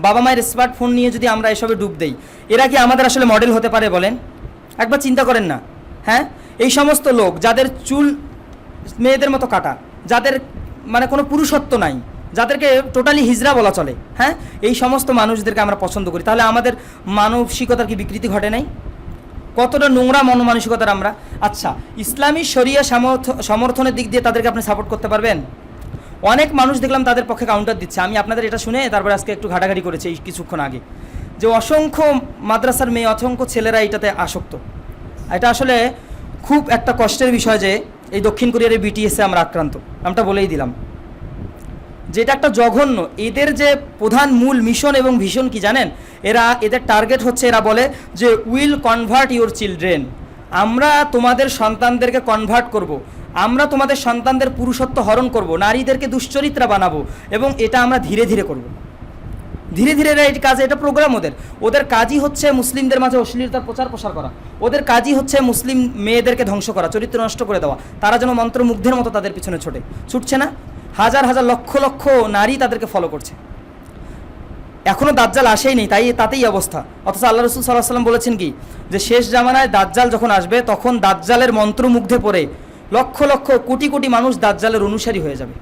বাবা মায়ের স্মার্টফোন নিয়ে যদি আমরা এসবে ডুব দেই, এরা কি আমাদের আসলে মডেল হতে পারে বলেন? একবার চিন্তা করেন না। হ্যাঁ, এই সমস্ত লোক যাদের চুল মেয়েদের মতো কাটা, যাদের মানে কোনো পুরুষত্ব নাই, যাদেরকে টোটালি হিজড়া বলা চলে, হ্যাঁ, এই সমস্ত মানুষদেরকে আমরা পছন্দ করি, তাহলে আমাদের মানসিকতার কি বিকৃতি ঘটে নাই? কতটা নোংরা মনমানসিকতার আমরা। আচ্ছা, ইসলামী শরিয়া সমর্থনের দিক দিয়ে তাদেরকে আপনি সাপোর্ট করতে পারবেন? অনেক মানুষ দেখলাম তাদের পক্ষে কাউন্টার দিচ্ছে। আমি আপনাদের এটা শুনে তারপরে আজকে একটু ঘাটাঘাটি করেছি এই কিছুক্ষণ আগে, যে অসংখ্য মাদ্রাসার মেয়ে, অসংখ্য ছেলেরা এটাতে আসক্ত। এটা আসলে খুব একটা কষ্টের বিষয় যে এই দক্ষিণ কোরিয়ার এই বিটিএসে আমরা আক্রান্ত। আমরা বলেই দিলাম যে এটা একটা জঘন্য। এদের যে প্রধান মূল মিশন এবং ভিশন কি জানেন? এদের টার্গেট হচ্ছে, এরা বলে যে উইল কনভার্ট ইউর চিলড্রেন, আমরা তোমাদের সন্তানদেরকে কনভার্ট করব, আমরা তোমাদের সন্তানদের পুরুষত্ব হরণ করব, নারীদেরকে দুশ্চরিত্রা বানাবো, এবং এটা আমরা ধীরে ধীরে করব। ধীরে ধীরে এরা এই কাজে, এটা প্রোগ্রাম ওদের কাজই হচ্ছে মুসলিমদের মাঝে অশ্লীলতার প্রচার প্রসার করা, ওদের কাজই হচ্ছে মুসলিম মেয়েদেরকে ধ্বংস করা, চরিত্র নষ্ট করে দেওয়া। তারা যেন মন্ত্রমুগ্ধের মতো তাদের পিছনে ছুটছে না? হাজার হাজার লক্ষ লক্ষ নারী তাদেরকে ফলো করছে। এখনও দাজ্জাল আসেই নেই, তাতেই অবস্থা। অথচ আল্লাহ রসুল সাল্লাল্লাহু আলাইহি ওয়াসাল্লাম বলেছেন কি, যে শেষ জামানায় দাজ্জাল যখন আসবে তখন দাজ্জালের মন্ত্রমুগ্ধে পড়ে লক্ষ লক্ষ কোটি কোটি মানুষ দাজ্জালের অনুসারী হয়ে যাবে।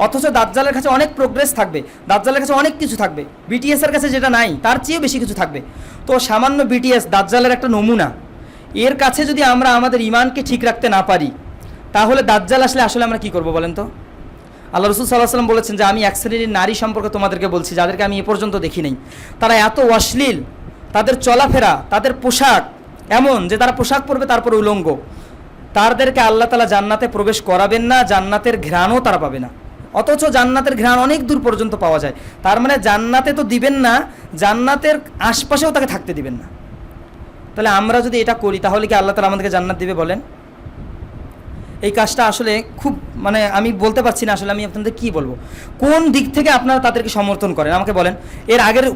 অথচ দাজ্জালের কাছে অনেক প্রোগ্রেস থাকবে, দাজ্জালের কাছে অনেক কিছু থাকবে, বিটিএসের কাছে যেটা নাই তার চেয়েও বেশি কিছু থাকবে। তো সামান্য বিটিএস দাজ্জালের একটা নমুনা, এর কাছে যদি আমরা আমাদের ইমানকে ঠিক রাখতে না পারি, তাহলে দাজ্জাল আসলে আমরা কি করব বলেন তো? আল্লাহ রসুল সাল্লাল্লাহু আলাইহি ওয়াসাল্লাম বলেছেন যে আমি এক শ্রেণীর নারী সম্পর্কে তোমাদেরকে বলছি যাদেরকে আমি এ পর্যন্ত দেখি নাই। তারা এত অশ্লীল, তাদের চলাফেরা, তাদের পোশাক এমন যে তারা পোশাক পরবে তারপর উলঙ্গ। তাদেরকে আল্লাহ তাআলা জান্নাতে প্রবেশ করাবেন না, জান্নাতের ঘ্রাণও তারা পাবে না। অথচ জান্নাতের ঘ্রাণ অনেক দূর পর্যন্ত পাওয়া যায়। তার মানে জান্নাতে তো দিবেন না, জান্নাতের আশপাশেও তাকে থাকতে দিবেন না। তাহলে আমরা যদি এটা করি তাহলে কি আল্লাহ তাআলা আমাদেরকে জান্নাত দিবে বলেন? এই কাজটা আসলে খুব মানে আমি বলতে পারছি না আসলে আমি আপনাদের কি বলবো, কোন দিক থেকে আপনারা তাদেরকে সমর্থন করেন আমাকে বলেন। এর আগের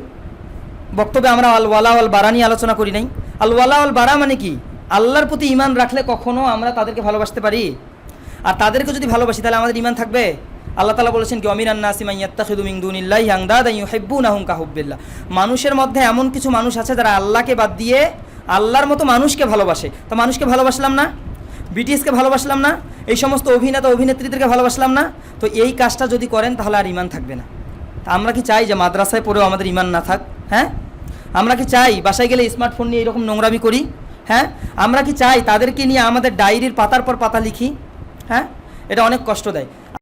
বক্তব্যে আমরা আল ওয়ালা ওয়াল বারা নিয়ে আলোচনা করি নাই? আল ওয়ালা ওয়াল বারা মানে কি? আল্লাহর প্রতি ঈমান রাখলে কখনো আমরা তাদেরকে ভালোবাসতে পারি? আর তাদেরকে যদি ভালোবাসি তাহলে আমাদের ঈমান থাকবে? আল্লাহ তাআলা বলেছেন কি, ওয়ামিনান নাসি মান ইয়াত্তাখিযু মিন দুনিল্লাহি আনদাদান ইউহিব্বুনাহুম কাহুব্বিল্লাহ। মানুষের মধ্যে এমন কিছু মানুষ আছে যারা আল্লাহকে বাদ দিয়ে আল্লাহর মতো মানুষকে ভালোবাসে। তো মানুষকে ভালোবাসলাম না? বিটিএসকে ভালোবাসলাম না? এই সমস্ত অভিনেতা অভিনেত্রীদেরকে ভালোবাসলাম না? তো এই কাজটা যদি করেন তাহলে আর ঈমান থাকবে না। তা আমরা কি চাই যে মাদ্রাসায় পড়েও আমাদের ঈমান না থাক? হ্যাঁ, আমরা কি চাই বাসায় গেলে স্মার্টফোন নিয়ে এরকম নোংরামি করি? হ্যাঁ, আমরা কি চাই তাদেরকে নিয়ে আমাদের ডায়েরির পাতার পর পাতা লিখি? হ্যাঁ, এটা অনেক কষ্ট দেয়।